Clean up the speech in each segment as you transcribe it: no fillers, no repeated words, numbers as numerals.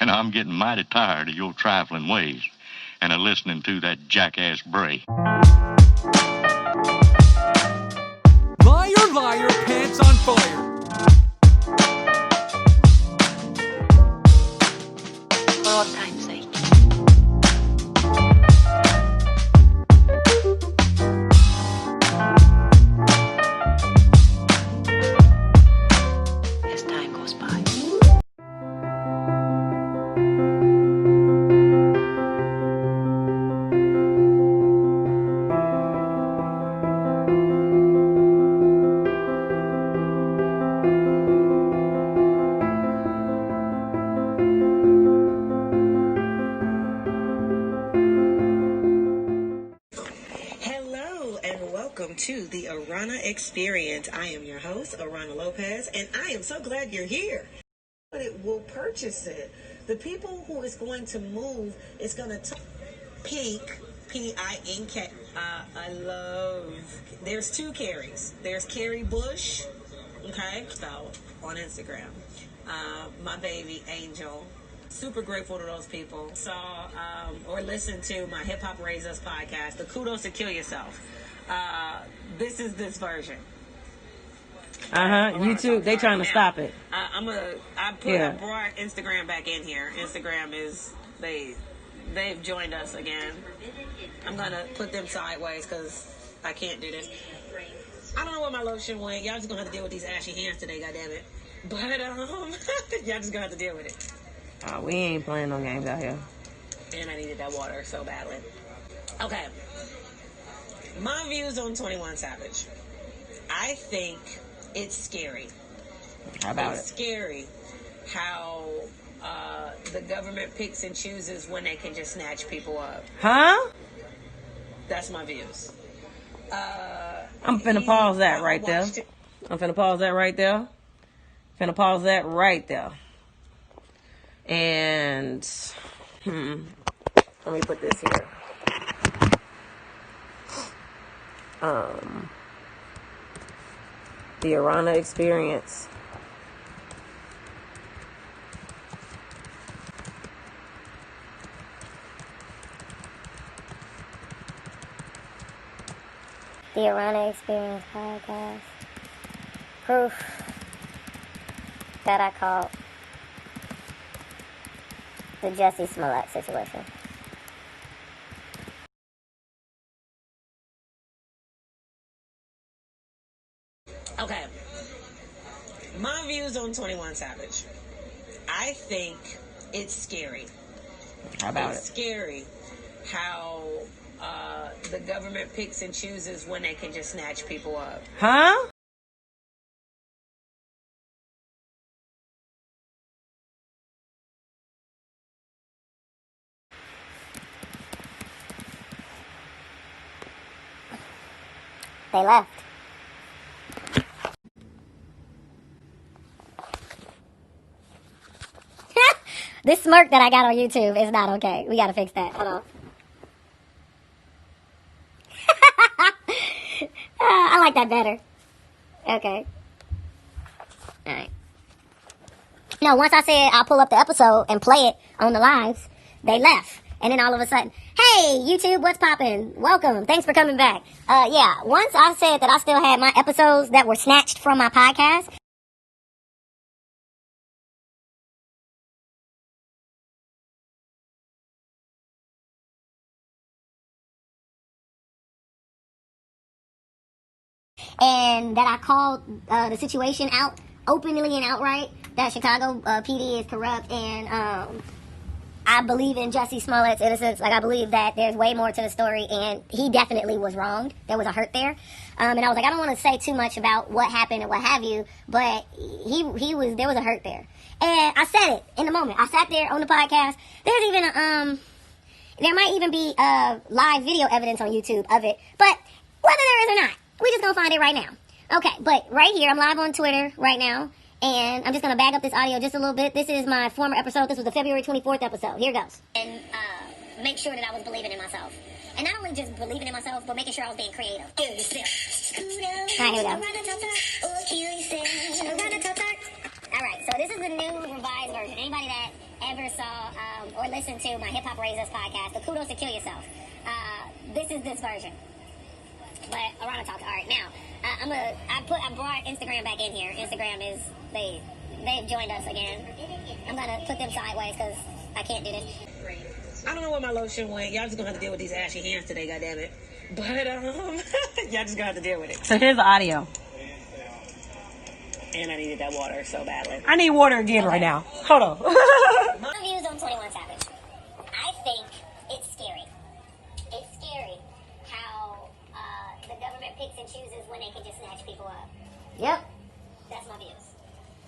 and I'm getting mighty tired of your trifling ways and of listening to that jackass Bray. Liar, liar, pants on fire. For all time's sake. As time goes by. To the Aarona experience. I am your host, Aarona Lopez, and I am so glad you're here. But it will purchase it. The people who is going to move is going to Pink, P-I-N-K. I love, there's two Carries. There's Carrie Bush, okay, so on Instagram. My baby, Angel. Super grateful to those people. Saw or listened to my Hip Hop Raise Us podcast, the Kudos to Kill Yourself. This is this version. YouTube, they trying to stop it. I brought Instagram back in here. Instagram is they've joined us again. I'm gonna put them sideways because I can't do this. I don't know where my lotion went. Y'all just gonna have to deal with these ashy hands today, goddammit. But y'all just gonna have to deal with it. Oh, we ain't playing no games out here. And I needed that water so badly. Okay. My views on 21 Savage. I think it's scary. How about it's scary how the government picks and chooses when they can just snatch people up. Huh? That's my views. I'm finna pause that right there. I'm finna pause that right there. Finna pause that right there. And, let me put this here. The Aarona experience. The Aarona Experience podcast. Proof that I called the Jussie Smollett situation. Okay. My views on 21 Savage. I think it's scary. How about it's scary how the government picks and chooses when they can just snatch people up. Huh? They left. This smirk that I got on YouTube is not okay. We gotta fix that. Hold on. I like that better. Okay. Alright. No, once I said I'll pull up the episode and play it on the lives, they left. And then all of a sudden, hey, YouTube, what's poppin'? Welcome. Thanks for coming back. Yeah, once I said that I still had my episodes that were snatched from my podcast, and that I called the situation out openly and outright, that Chicago PD is corrupt, and I believe in Jussie Smollett's innocence. Like, I believe that there's way more to the story, and he definitely was wronged. There was a hurt there. And I was like, I don't want to say too much about what happened and what have you, but there was a hurt there. And I said it in the moment. I sat there on the podcast. There's even there might even be live video evidence on YouTube of it, but whether there is or not, we just gonna find it right now. Okay, but right here, I'm live on Twitter right now, and I'm just gonna bag up this audio just a little bit. This is my former episode. This was the February 24th episode. Here goes. And make sure that I was believing in myself. And not only just believing in myself, but making sure I was being creative. Alright, here we go. Alright, so this is the new revised version. Anybody that ever saw or listened to my Hip Hop Raisers podcast, the Kudos to Kill Yourself, this is this version. But Aarona talked. All right, now I brought Instagram back in here. Instagram is they've joined us again. I'm gonna put them sideways because I can't do this. I don't know where my lotion went. Y'all just gonna have to deal with these ashy hands today, goddammit. But y'all just gonna have to deal with it. So here's the audio. And I needed that water so badly. I need water again right now. Hold on. My views on 21 Savage. I think it's scary. It's scary how the government picks and chooses when they can just snatch people up. Yep. That's my views.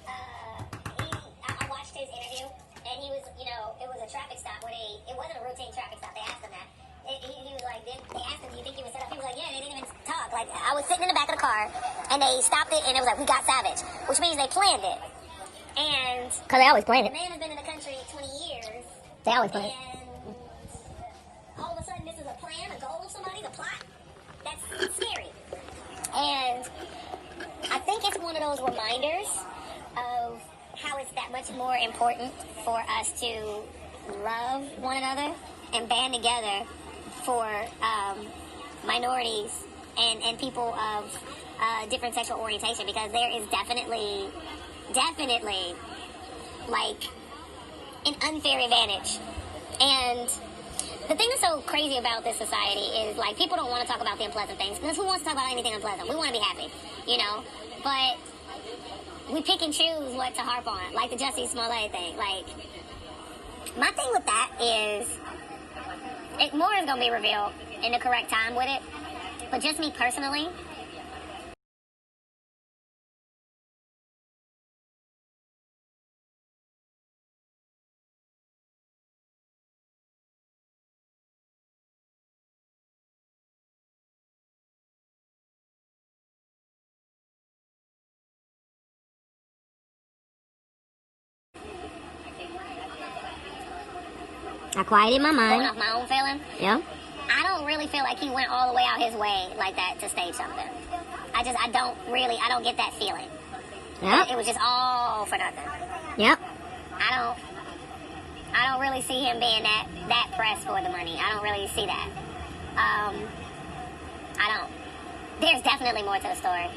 I watched his interview, and he was, it was a traffic stop where it wasn't a routine traffic stop. They asked him that. He was like, they asked him, do you think he was set up? He was like, yeah, they didn't even talk. Like, I was sitting in the back of the car, and they stopped it, and it was like, we got Savage, which means they planned it. And Because they always plan the it. man has been in the country 20 years. They always plan it. And all of a sudden, this is a plan, a goal of somebody, a plot. That's scary. And I think it's one of those reminders of how it's that much more important for us to love one another and band together for minorities and people of different sexual orientation, because there is definitely like an unfair advantage. And the thing that's so crazy about this society is, like, people don't want to talk about the unpleasant things, because who wants to talk about anything unpleasant? We want to be happy, but we pick and choose what to harp on, like the Jussie Smollett thing. Like, my thing with that is, more is going to be revealed in the correct time with it, but just me personally, I quieted my going mind. off my own feeling, Yeah. I don't really feel like he went all the way out his way like that to stage something. I don't get that feeling. Yep. It was just all for nothing. Yep. I don't really see him being that pressed for the money. I don't really see that. I don't. There's definitely more to the story.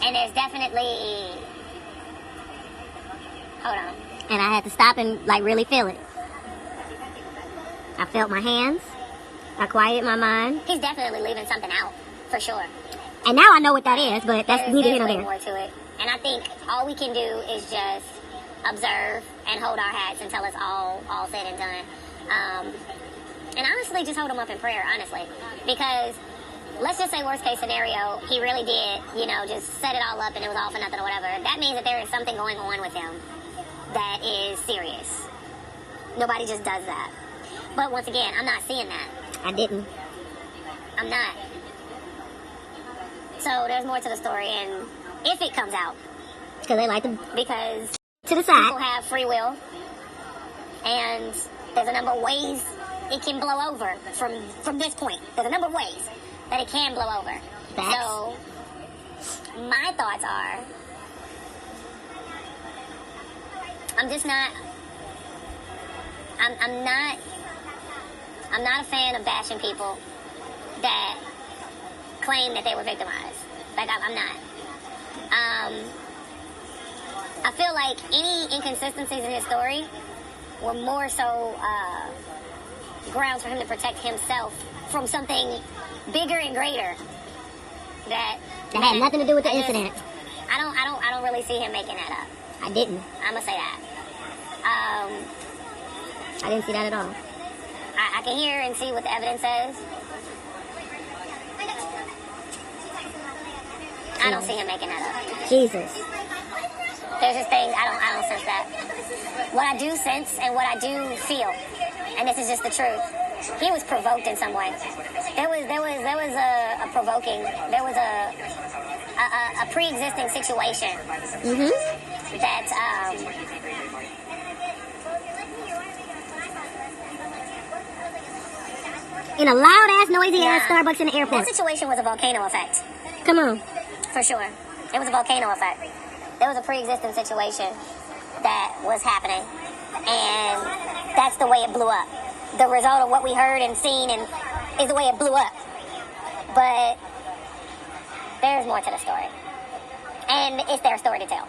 And there's definitely... Hold on. And I had to stop and, like, really feel it. I felt my hands. I quieted my mind. He's definitely leaving something out, for sure. And now I know what that is, but that's neither here There's nor way there. more to it. And I think all we can do is just observe and hold our hats until it's all said and done. And honestly, just hold him up in prayer, honestly. Because let's just say worst case scenario, he really did, just set it all up and it was all for nothing or whatever. That means that there is something going on with him that is serious. Nobody just does that. But once again, I'm not seeing that. I didn't. I'm not. So there's more to the story, and if it comes out, Because they like to because to the people side. have free will, and there's a number of ways it can blow over from this point. There's a number of ways that it can blow over. Facts. So my thoughts are, I'm not a fan of bashing people that claim that they were victimized. Like, I'm not. I feel like any inconsistencies in his story were more so grounds for him to protect himself from something bigger and greater that had nothing to do with the I just- incident. I don't really see him making that up. I didn't. I'm gonna say that. I didn't see that at all. I can hear and see what the evidence says. I don't see him making that up. Jesus. There's just things I don't sense that. What I do sense and what I do feel, and this is just the truth, he was provoked in some way. There was a provoking. There was a pre-existing situation that In a loud ass, noisy ass Nah. Starbucks in the airport. that situation was a volcano effect. Come on. For sure. It was a volcano effect. There was a pre-existing situation that was happening. And that's the way it blew up. The result of what we heard and seen and is the way it blew up. But there's more to the story. And it's their story to tell.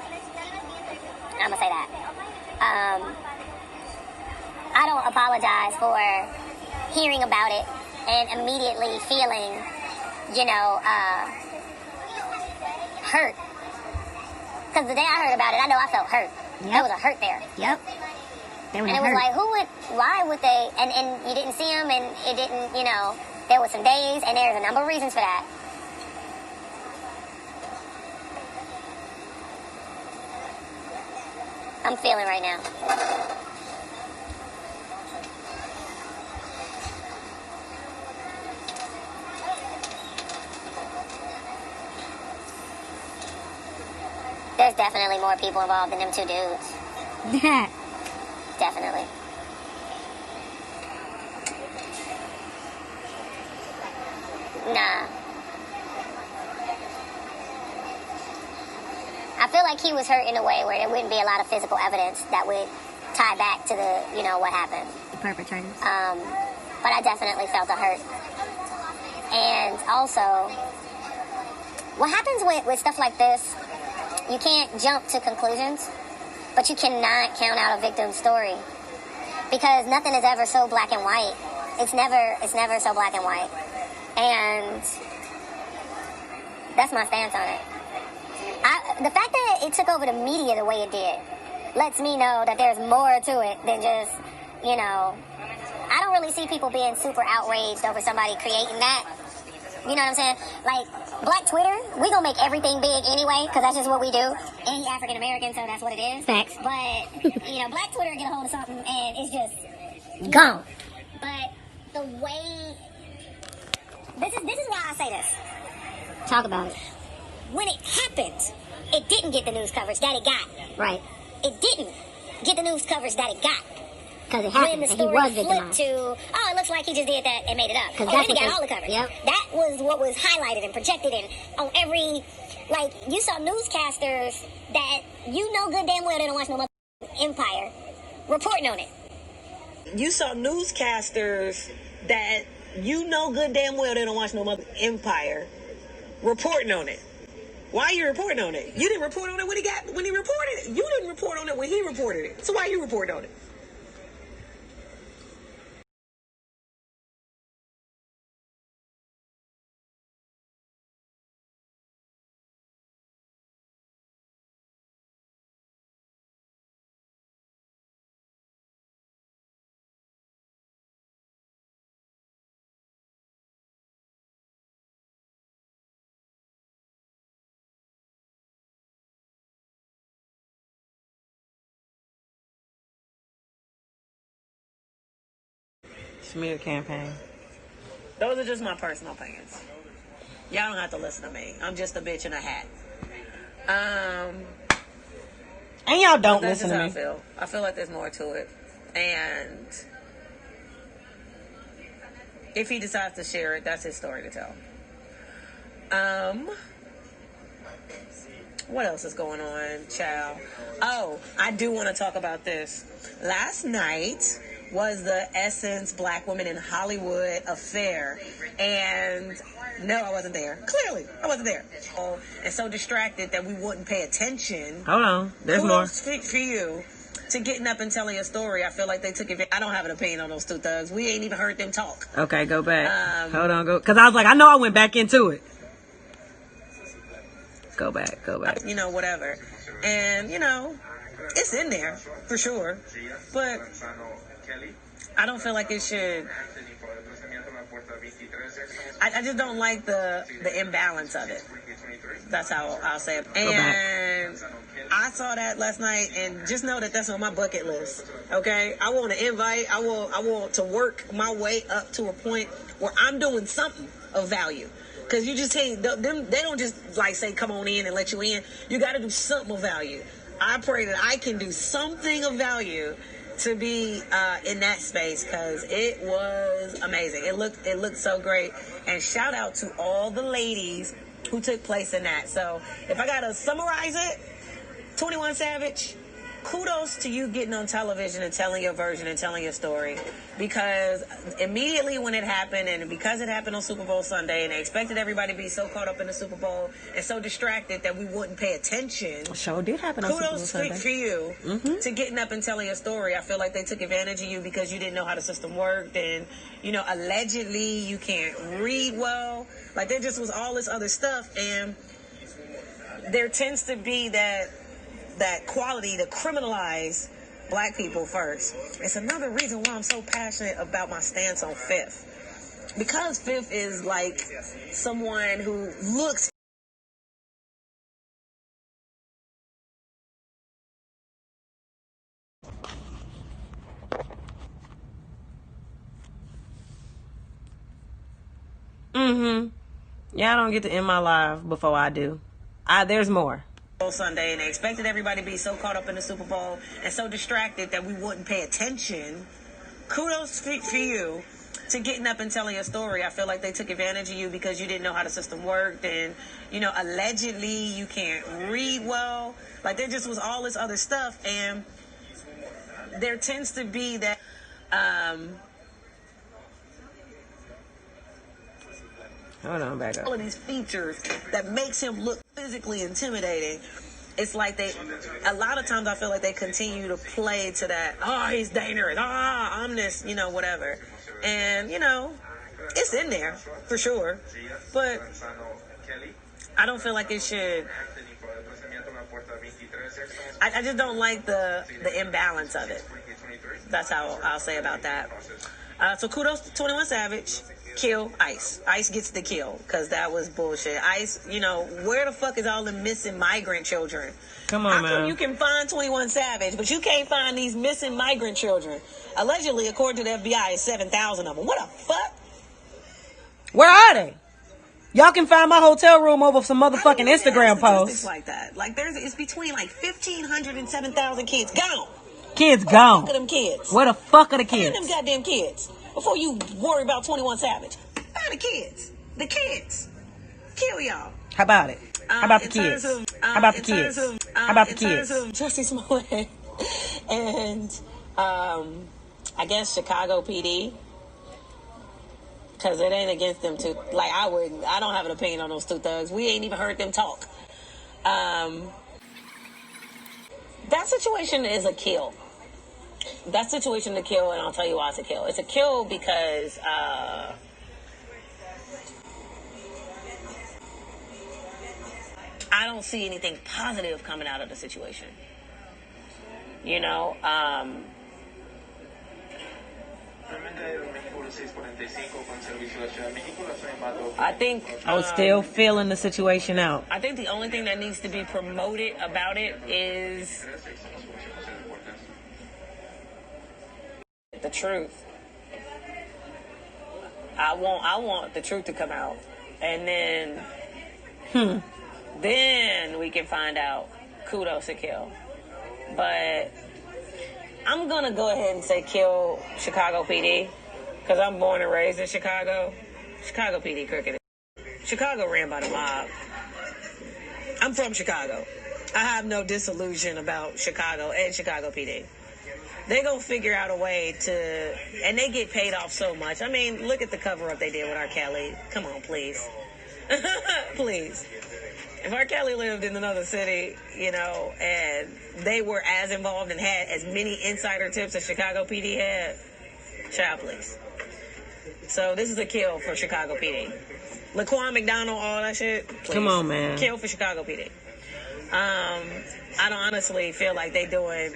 I'm going to say that. I don't apologize for hearing about it and immediately feeling, hurt. Because the day I heard about it, I know I felt hurt. Yep. There was a hurt there. Yep. And it was like, why would they, and you didn't see them, and it didn't, there was some days, and there's a number of reasons for that. I'm feeling right now. There's definitely more people involved than them two dudes. Definitely. Nah. I feel like he was hurt in a way where there wouldn't be a lot of physical evidence that would tie back to the, what happened. The perpetrators. But I definitely felt a hurt. And also, what happens with stuff like this, you can't jump to conclusions, but you cannot count out a victim's story. Because nothing is ever so black and white. It's never so black and white. And that's my stance on it. The fact that it took over the media the way it did lets me know that there's more to it than just, I don't really see people being super outraged over somebody creating that. You know what I'm saying? Like, Black Twitter, we gonna make everything big anyway, because that's just what we do. And he's African American, so that's what it is. Facts. But, Black Twitter get a hold of something and it's just gone. But the way, this is why I say this. Talk about it. When it happened, it didn't get the news coverage that it got. Right. It didn't get the news coverage that it got. Because it happened, and he was victimized. It looks like he just did that and made it up. Because then he got all the coverage. Yep. That was what was highlighted and projected and on every, you saw newscasters that good damn well they don't watch no motherfucking Empire reporting on it. You saw newscasters that good damn well they don't watch no motherfucking Empire reporting on it. Why are you reporting on it? You didn't report on it when he reported it. You didn't report on it when he reported it. So why you report on it? Smear campaign. Those are just my personal opinions. Y'all don't have to listen to me. I'm just a bitch in a hat. And y'all don't that's listen just to me. how I feel like there's more to it. And if he decides to share it, that's his story to tell. What else is going on, child? Oh, I do want to talk about this. Last night was the Essence Black Women in Hollywood affair. And no, I wasn't there. Clearly, I wasn't there. And so distracted that we wouldn't pay attention. Hold on. There's more. For you to getting up and telling a story. I feel like they took it. I don't have an opinion on those two thugs. We ain't even heard them talk. Okay, go back. Hold on, go. Because I was like, I know I went back into it. Go back. Whatever. And, it's in there, for sure. But I don't feel like it should. I just don't like the imbalance of it. That's how I'll say it. And I saw that last night, and just know that that's on my bucket list. Okay, I want to invite. I want to work my way up to a point where I'm doing something of value. Because you just can't. They don't just say come on in and let you in. You got to do something of value. I pray that I can do something of value to be in that space, because it was amazing. It looked so great. And shout out to all the ladies who took place in that. So if I gotta summarize it, 21 Savage, kudos to you getting on television and telling your version and telling your story, because immediately when it happened, and because it happened on Super Bowl Sunday, and they expected everybody to be so caught up in the Super Bowl and so distracted that we wouldn't pay attention. Sure did happen on Super Bowl Kudos Sunday. for you to getting up and telling your story. I feel like they took advantage of you because you didn't know how the system worked, and allegedly you can't read well. Like, there just was all this other stuff, and there tends to be that quality to criminalize black people first. It's another reason why I'm so passionate about my stance on Fifth. Because Fifth is like someone who looks Yeah, I don't get to end my live before I do. There's more. Sunday, and they expected everybody to be so caught up in the Super Bowl and so distracted that we wouldn't pay attention. Kudos for you to getting up and telling your story. I feel like they took advantage of you because you didn't know how the system worked, and allegedly you can't read well. Like, there just was all this other stuff, and there tends to be that Hold on, back up. all of these features that makes him look physically intimidating. It's like a lot of times I feel like they continue to play to that, he's dangerous, I'm this, whatever. And, it's in there for sure. But I don't feel like it should. I just don't like the imbalance of it. That's how I'll say about that. So kudos to 21 Savage. Kill Ice. Ice gets the kill, because that was bullshit. Ice, where the fuck is all the missing migrant children? Come on, How come man. you can find 21 Savage, but you can't find these missing migrant children? Allegedly, according to the FBI, it's 7,000 of them. What the fuck? Where are they? Y'all can find my hotel room over some motherfucking Instagram Statistics posts. like that. Like, it's between like 1,500 and 7,000 kids gone. Kids Where gone. the fuck are them kids? Where the fuck are the Find kids? them goddamn kids before you worry about 21 Savage. Find the kids. The kids. Kill y'all. How about it? How about the kids? How about the kids? How about the kids? In terms of Jussie Smollett and I guess Chicago PD, because it ain't against them two. Like, I don't have an opinion on those two thugs. We ain't even heard them talk. That situation is a kill. That situation to kill, and I'll tell you why it's a kill. It's a kill because I don't see anything positive coming out of the situation. I think I was still feeling the situation out. I think the only thing that needs to be promoted about it is the truth. I want the truth to come out, and then we can find out. Kudos to kill. But I'm gonna go ahead and say kill Chicago PD, because I'm born and raised in Chicago. Chicago PD crooked. Chicago ran by the mob. I'm from Chicago. I have no disillusion about Chicago and Chicago PD. They gonna figure out a way to, and they get paid off so much. I mean, look at the cover up they did with R. Kelly. Come on, please. Please. If R. Kelly lived in another city, and they were as involved and had as many insider tips as Chicago PD had, child, please. So this is a kill for Chicago PD. Laquan McDonald, all that shit, please. Come on, man. Kill for Chicago PD. I don't honestly feel like they doing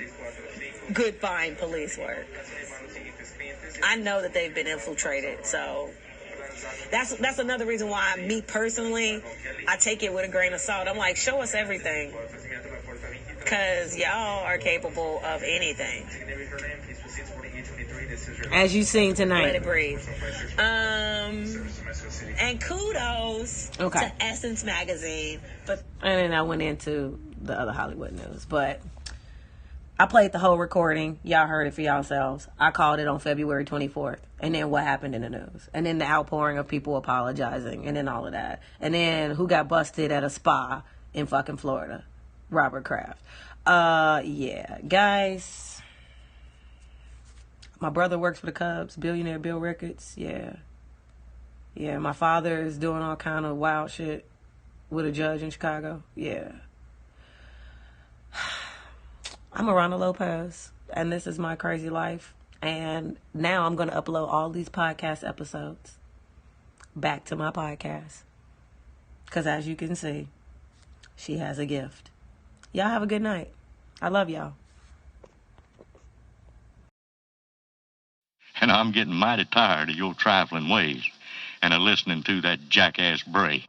good, fine police work. I know that they've been infiltrated, so that's another reason why me personally, I take it with a grain of salt. I'm like, show us everything, because y'all are capable of anything. As you seen Let tonight. it breathe. And kudos to Essence Magazine. But And then I went into the other Hollywood news. But I played the whole recording. Y'all heard it for yourselves. I called it on February 24th. And then what happened in the news. And then the outpouring of people apologizing. And then all of that. And then who got busted at a spa in fucking Florida? Robert Kraft. Yeah, guys. My brother works for the Cubs, Billionaire Bill Records. Yeah. Yeah, my father is doing all kind of wild shit with a judge in Chicago. Yeah. I'm Aarona Lopez, and this is my crazy life. And now I'm going to upload all these podcast episodes back to my podcast. Because as you can see, she has a gift. Y'all have a good night. I love y'all. And I'm getting mighty tired of your trifling ways and of listening to that jackass Bray.